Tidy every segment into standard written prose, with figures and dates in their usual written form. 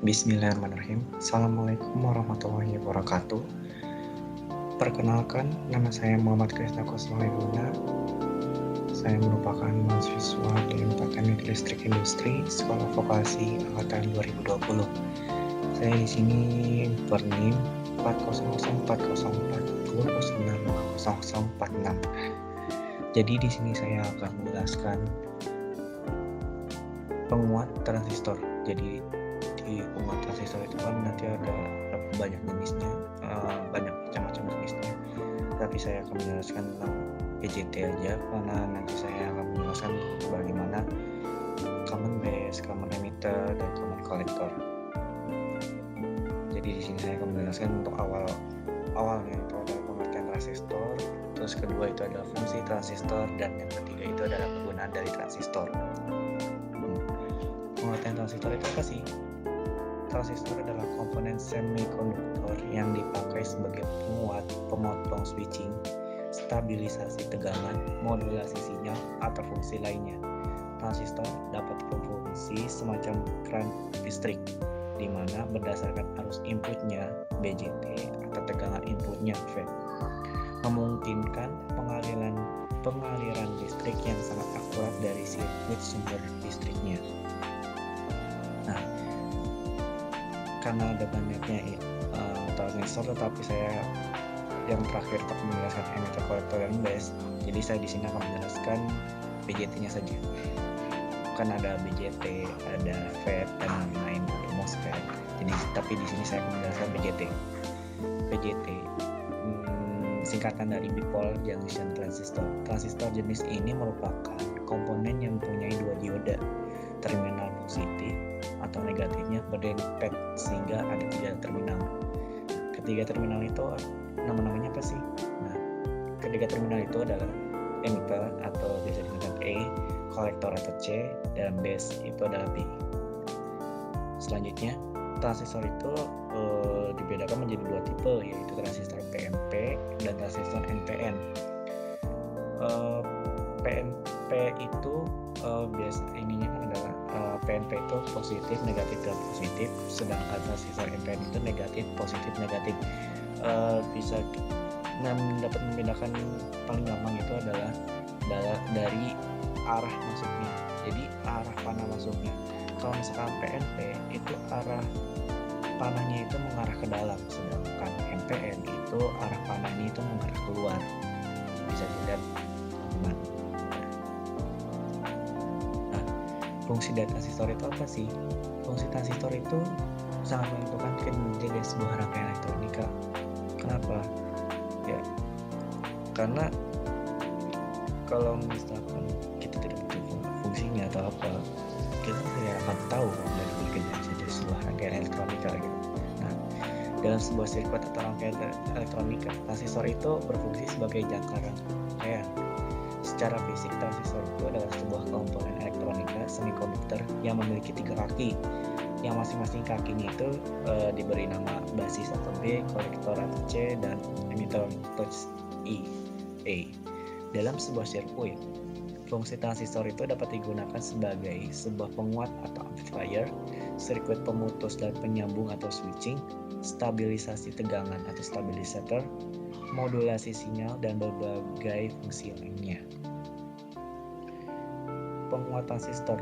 Bismillahirrahmanirrahim. Assalamualaikum warahmatullahi wabarakatuh. Perkenalkan, nama saya Muhammad Krisna Kusmalinguna. Saya merupakan mahasiswa di Teknik Listrik Industri Sekolah Vokasi angkatan 2020. Saya di sini berNIM 4004042095046. Jadi di sini saya akan menjelaskan penguat transistor. Jadi di penguat transistor itu kan nanti ada banyak jenisnya, banyak macam-macam jenisnya. Tapi saya akan menjelaskan tentang BJT aja, karena nanti saya akan menjelaskan bagaimana common base, common emitter, dan common collector. Jadi di sini saya akan menjelaskan untuk awalnya itu adalah pengertian transistor, terus kedua itu adalah fungsi transistor, dan yang ketiga itu adalah kegunaan dari transistor. Pengertian transistor itu apa sih? Transistor adalah komponen semikonduktor yang dipakai sebagai penguat, pemotong switching, stabilisasi tegangan, modulasi sinyal, atau fungsi lainnya. Transistor dapat berfungsi semacam keran listrik, di mana berdasarkan arus inputnya BJT atau tegangan inputnya V, memungkinkan pengaliran listrik yang sangat akurat dari sirkuit sumber listriknya. Nah, karena ada banyaknya transistor, tetapi saya yang terakhir tak menjelaskan emitter, kolektor, dan base. Jadi saya di sini akan menjelaskan BJT-nya saja. Kan ada BJT, ada FET, dan lain-lain, ada MOSFET. Jadi tapi di sini saya akan menjelaskan BJT. BJT singkatan dari Bipole Junction Transistor. Transistor jenis ini merupakan komponen yang mempunyai dua diode, terminal positif atau negatifnya berdempet sehingga ada 3 terminal. Ketiga terminal itu namanya apa sih? Nah, ketiga terminal itu adalah emitter atau biasa disebut E, kolektor atau C, dan base itu adalah B. Selanjutnya, transistor itu dibedakan menjadi 2 tipe, yaitu transistor PNP dan transistor NPN. PNP itu biasa ininya kan adalah PNP itu positif, negatif, dan positif, sedangkan transistor NPN itu negatif, positif, negatif. Bisa dapat membedakan paling gampang itu adalah dari arah masuknya. Jadi arah panah masuknya. Kalau misalkan PNP itu arah panahnya itu mengarah ke dalam, sedangkan NPN itu arah panahnya itu mengarah keluar. Bisa dilihat teman-teman. Nah, fungsi dari transistor itu apa sih? Fungsi transistor itu sangat menentukan kinerja dari sebuah rangkaian elektronika. Kenapa? Ya, karena kalau misalkan kita tidak tahu fungsinya atau apa, kita tidak akan tahu dari kinerja dari sebuah rangkaian elektronika gitu. Nah, dalam sebuah sirkuit atau rangkaian elektronika, transistor itu berfungsi sebagai jangkar rangkaian. Secara fisik, transistor itu adalah sebuah komponen elektronika semikonduktor yang memiliki 3 kaki, yang masing-masing kakinya itu diberi nama basis atau B, kolektor atau C, dan emitter atau E. Dalam sebuah sirkuit, fungsi transistor itu dapat digunakan sebagai sebuah penguat atau amplifier, sirkuit pemutus dan penyambung atau switching, stabilisasi tegangan atau stabilisator, modulasi sinyal, dan berbagai fungsi lainnya. Penguat transistor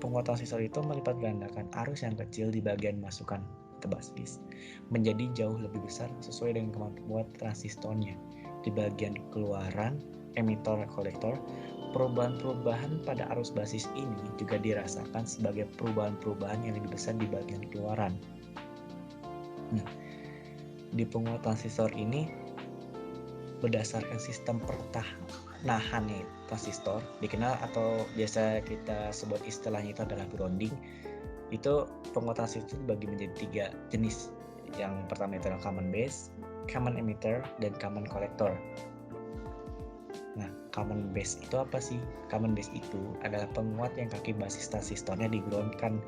Penguat transistor itu melipat gandakan arus yang kecil di bagian masukan atau basis menjadi jauh lebih besar sesuai dengan kemampuan transistornya. Di bagian keluaran, emitter kolektor, perubahan-perubahan pada arus basis ini juga dirasakan sebagai perubahan-perubahan yang lebih besar di bagian keluaran. Nah, di penguat transistor ini berdasarkan sistem pertahanan transistor, dikenal atau biasa kita sebut istilahnya itu adalah grounding. Itu penguat transistor dibagi menjadi 3 jenis. Yang pertama itu adalah common base, common emitter, dan common collector. Nah, common base itu apa sih? Common base itu adalah penguat yang kaki basis transistornya di-groundkan.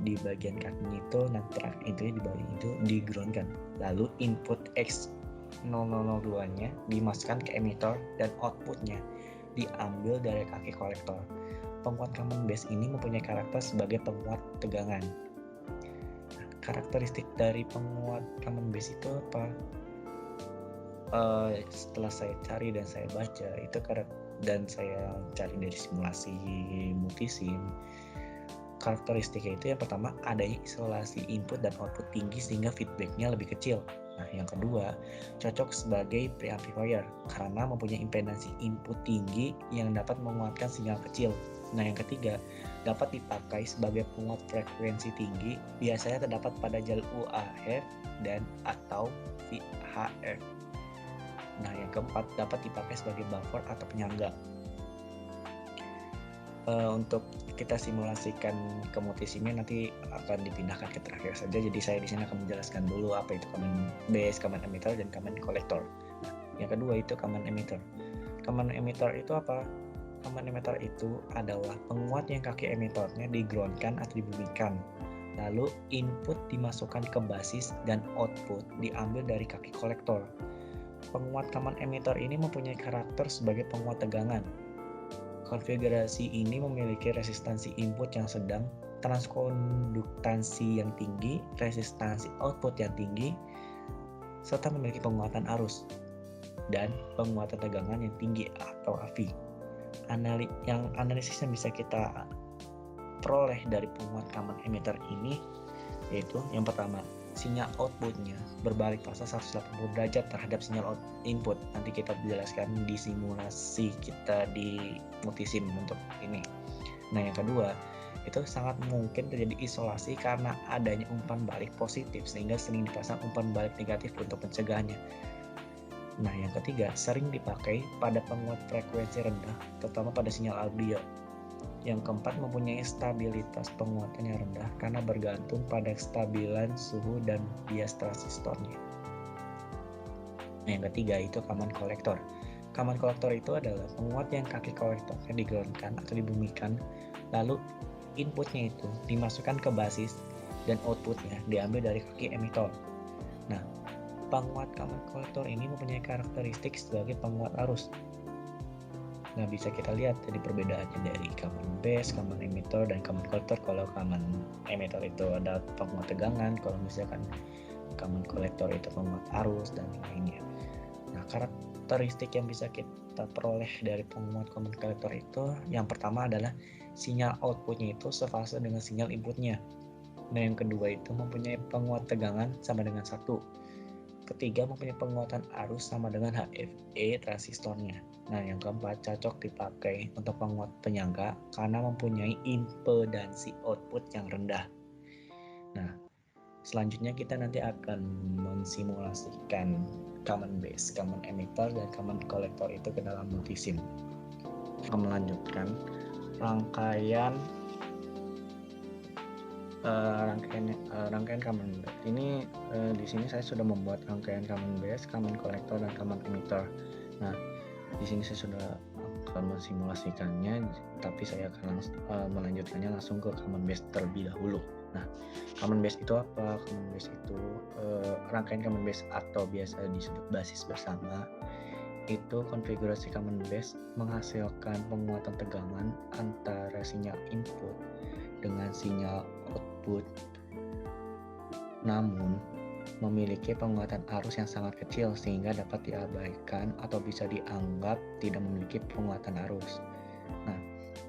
Di bagian kakinya itu netral, intinya di bagian itu di-groundkan. Lalu input X0002-nya dimasukkan ke emitter dan outputnya diambil dari kaki kolektor. Penguat common base ini mempunyai karakter sebagai penguat tegangan. karakteristik dari penguat common base itu apa? Setelah saya cari dan saya baca itu dan saya cari dari simulasi multisim, karakteristiknya itu yang pertama adanya isolasi input dan output tinggi sehingga feedbacknya lebih kecil. Nah, yang kedua, cocok sebagai preamplifier karena mempunyai impedansi input tinggi yang dapat menguatkan sinyal kecil. Nah, yang ketiga, dapat dipakai sebagai penguat frekuensi tinggi, biasanya terdapat pada jalur UHF dan atau VHF. Nah, yang keempat, dapat dipakai sebagai buffer atau penyangga. Untuk kita simulasikan ke multisimnya nanti akan dipindahkan ke terakhir saja. Jadi saya di sini akan menjelaskan dulu apa itu common base, common emitter, dan common collector. Nah, yang kedua itu common emitter. Common emitter itu apa? Common emitter itu adalah penguat yang kaki emitternya digroundkan atau dibumikan. Lalu input dimasukkan ke basis dan output diambil dari kaki kolektor. Penguat common emitter ini mempunyai karakter sebagai penguat tegangan. Konfigurasi ini memiliki resistansi input yang sedang, transkonduktansi yang tinggi, resistansi output yang tinggi, serta memiliki penguatan arus dan penguatan tegangan yang tinggi atau AV. Analisis yang bisa kita peroleh dari penguat common emitter ini yaitu yang pertama, sinyal outputnya berbalik fase 180 derajat terhadap sinyal input. Nanti kita jelaskan di simulasi kita di multisim untuk ini. Nah, yang kedua, itu sangat mungkin terjadi isolasi karena adanya umpan balik positif sehingga sering dipasang umpan balik negatif untuk mencegahnya. Nah, yang ketiga, sering dipakai pada penguat frekuensi rendah, terutama pada sinyal audio. Yang keempat, mempunyai stabilitas penguatan yang rendah karena bergantung pada kestabilan suhu dan bias transistornya. Nah, yang ketiga itu common collector. Common collector itu adalah penguat yang kaki kolektornya digroundkan atau dibumikan, lalu inputnya itu dimasukkan ke basis dan outputnya diambil dari kaki emitter. Nah, penguat common collector ini mempunyai karakteristik sebagai penguat arus. Nah, bisa kita lihat dari perbedaannya dari common base, common emitter, dan common collector. Kalau common emitter itu ada penguat tegangan, kalau misalkan common collector itu penguat arus dan lainnya. Nah, karakteristik yang bisa kita peroleh dari penguat common collector itu yang pertama adalah sinyal outputnya itu sefase dengan sinyal inputnya. Nah, yang kedua itu mempunyai penguat tegangan sama dengan 1. Ketiga, mempunyai penguatan arus sama dengan HFE transistornya. Nah, yang keempat, cocok dipakai untuk penguat penyangga karena mempunyai impedansi output yang rendah. Nah, selanjutnya kita nanti akan mensimulasikan common base, common emitter, dan common collector itu ke dalam multisim. Akan melanjutkan rangkaian common base. Ini di sini saya sudah membuat rangkaian common base, common collector, dan common emitter. Nah, di sini saya sudah akan mensimulasikannya, tapi saya akan melanjutkannya langsung ke common base terlebih dahulu. Nah, common base itu apa? Common base itu rangkaian common base atau biasa disebut basis bersama. Itu konfigurasi common base menghasilkan penguatan tegangan antara sinyal input dengan sinyal output, namun memiliki penguatan arus yang sangat kecil sehingga dapat diabaikan atau bisa dianggap tidak memiliki penguatan arus. Nah,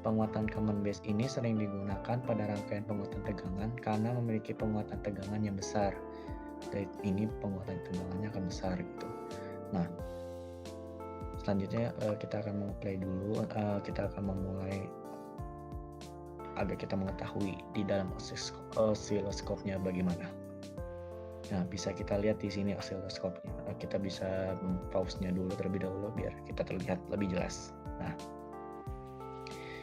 penguatan common base ini sering digunakan pada rangkaian penguatan tegangan karena memiliki penguatan tegangan yang besar. Dan ini penguatan tegangannya akan besar gitu. Nah, selanjutnya kita akan memulai dulu. Kita akan memulai agar kita mengetahui di dalam osiloskopnya bagaimana. Nah, bisa kita lihat di sini osiloskopnya. Kita bisa pause-nya dulu terlebih dahulu biar kita terlihat lebih jelas. Nah,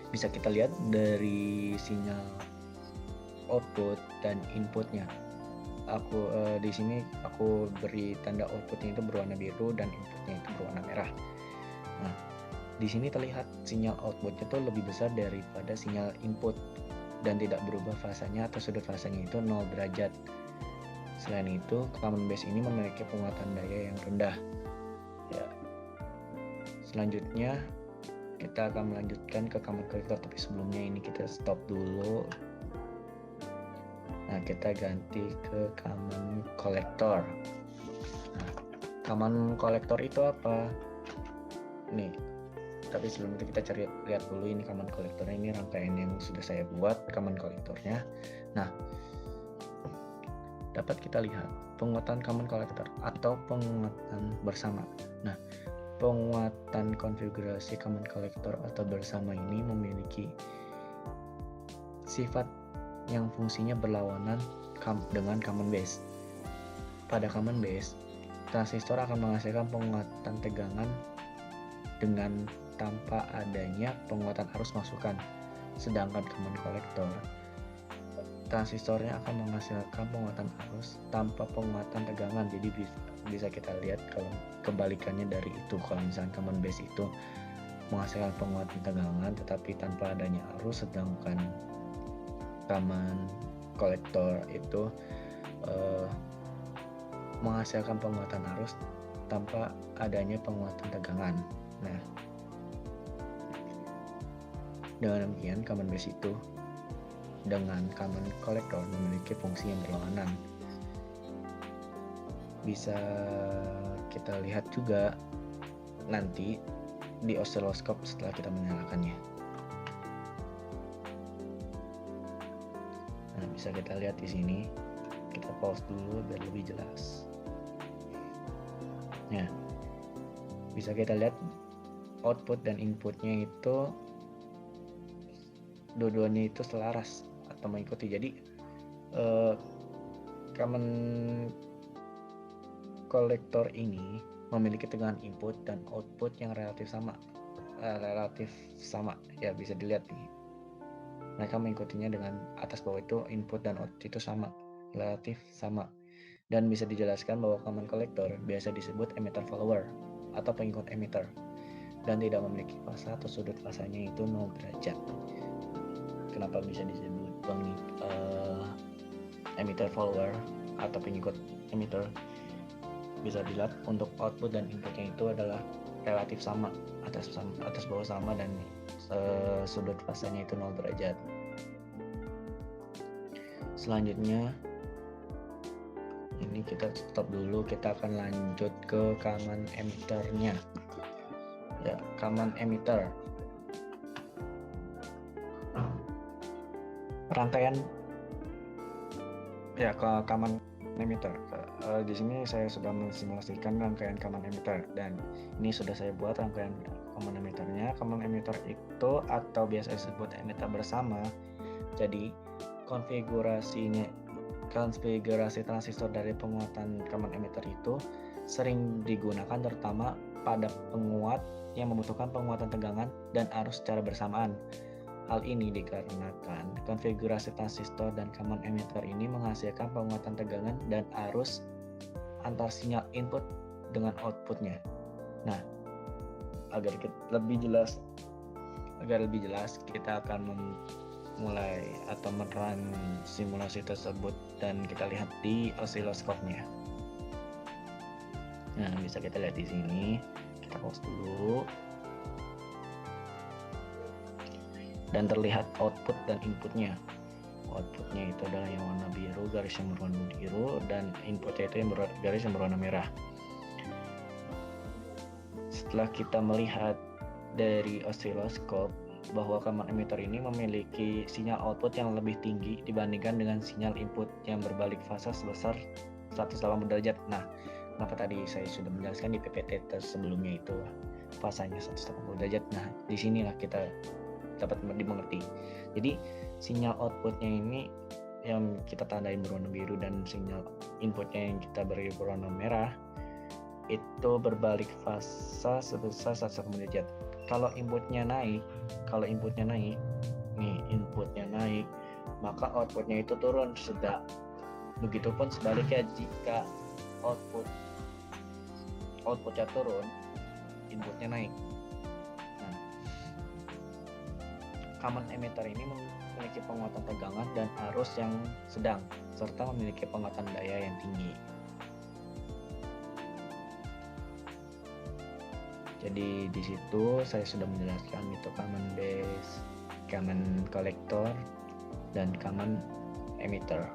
bisa kita lihat dari sinyal output dan inputnya. Di sini aku beri tanda outputnya itu berwarna biru dan inputnya itu berwarna merah. Nah, di sini terlihat sinyal outputnya itu lebih besar daripada sinyal input dan tidak berubah fasanya atau sudut fasanya itu 0 derajat. Selain itu, common base ini memiliki penguatan daya yang rendah. Ya. Selanjutnya, kita akan melanjutkan ke common collector, tapi sebelumnya ini kita stop dulu. Nah, kita ganti ke common collector. Nah, common collector itu apa? Nih, tapi sebelum itu kita lihat dulu ini common collectornya. Ini rangkaian yang sudah saya buat common collectornya. Nah, dapat kita lihat penguatan common collector atau penguatan bersama. Nah, penguatan konfigurasi common collector atau bersama ini memiliki sifat yang fungsinya berlawanan dengan common base. Pada common base, transistor akan menghasilkan penguatan tegangan dengan tanpa adanya penguatan arus masukan. Sedangkan common collector, transistornya akan menghasilkan penguatan arus tanpa penguatan tegangan. Jadi bisa kita lihat kalau kebalikannya dari itu. Kalau misalnya common base itu menghasilkan penguatan tegangan tetapi tanpa adanya arus, sedangkan common collector itu menghasilkan penguatan arus tanpa adanya penguatan tegangan. Nah, dengan demikian common base itu dengan common collector memiliki fungsi yang berlawanan. Bisa kita lihat juga nanti di osiloskop setelah kita menyalakannya. Nah, bisa kita lihat di sini. Kita pause dulu biar lebih jelas. Nah, bisa kita lihat output dan inputnya itu dua-duanya itu selaras atau mengikuti. Jadi common collector ini memiliki tegangan input dan output yang relatif sama ya, bisa dilihat nih. Mereka mengikutinya dengan atas bawah itu input dan output itu sama, relatif sama. Dan bisa dijelaskan bahwa common collector biasa disebut emitter follower atau pengikut emitter dan tidak memiliki fasa atau sudut fasanya itu 0 derajat. Kenapa bisa disebut emitter follower atau pengikut emitter? Bisa dilihat untuk output dan inputnya itu adalah relatif sama, atas bawah sama, dan sudut fasanya itu 0 derajat. Selanjutnya ini kita stop dulu, kita akan lanjut ke common emitternya. Ya, common emitter. Rangkaian ya ke common emitter. Di sini saya sudah mensimulasikan rangkaian common emitter dan ini sudah saya buat rangkaian common emitternya. Common emitter itu atau biasa disebut emitter bersama. Jadi konfigurasi transistor dari penguatan common emitter itu sering digunakan terutama pada penguat yang membutuhkan penguatan tegangan dan arus secara bersamaan. Hal ini dikarenakan konfigurasi transistor dan common emitter ini menghasilkan penguatan tegangan dan arus antar sinyal input dengan outputnya. Nah, agar lebih jelas kita akan memulai atau merun simulasi tersebut dan kita lihat di osiloskopnya. Nah, bisa kita lihat di sini. Kita pause dulu. Dan terlihat output dan inputnya. Outputnya itu adalah yang warna biru, garis yang berwarna biru, dan inputnya itu yang garis yang berwarna merah. Setelah kita melihat dari osiloskop bahwa common emitter ini memiliki sinyal output yang lebih tinggi dibandingkan dengan sinyal input yang berbalik fasa sebesar 180 derajat. Nah, kenapa tadi saya sudah menjelaskan di PPT sebelumnya itu fasanya 180 derajat. Nah, disinilah kita dapat dimengerti. Jadi sinyal outputnya ini yang kita tandain berwarna biru dan sinyal inputnya yang kita beri berwarna merah itu berbalik fasa sebesar 180 derajat. Kalau inputnya naik, nih inputnya naik, maka outputnya itu turun sedang. Begitupun sebaliknya jika outputnya turun, inputnya naik. Common emitter ini memiliki penguatan tegangan dan arus yang sedang, serta memiliki penguatan daya yang tinggi. Jadi di situ saya sudah menjelaskan itu common base, common collector, dan common emitter.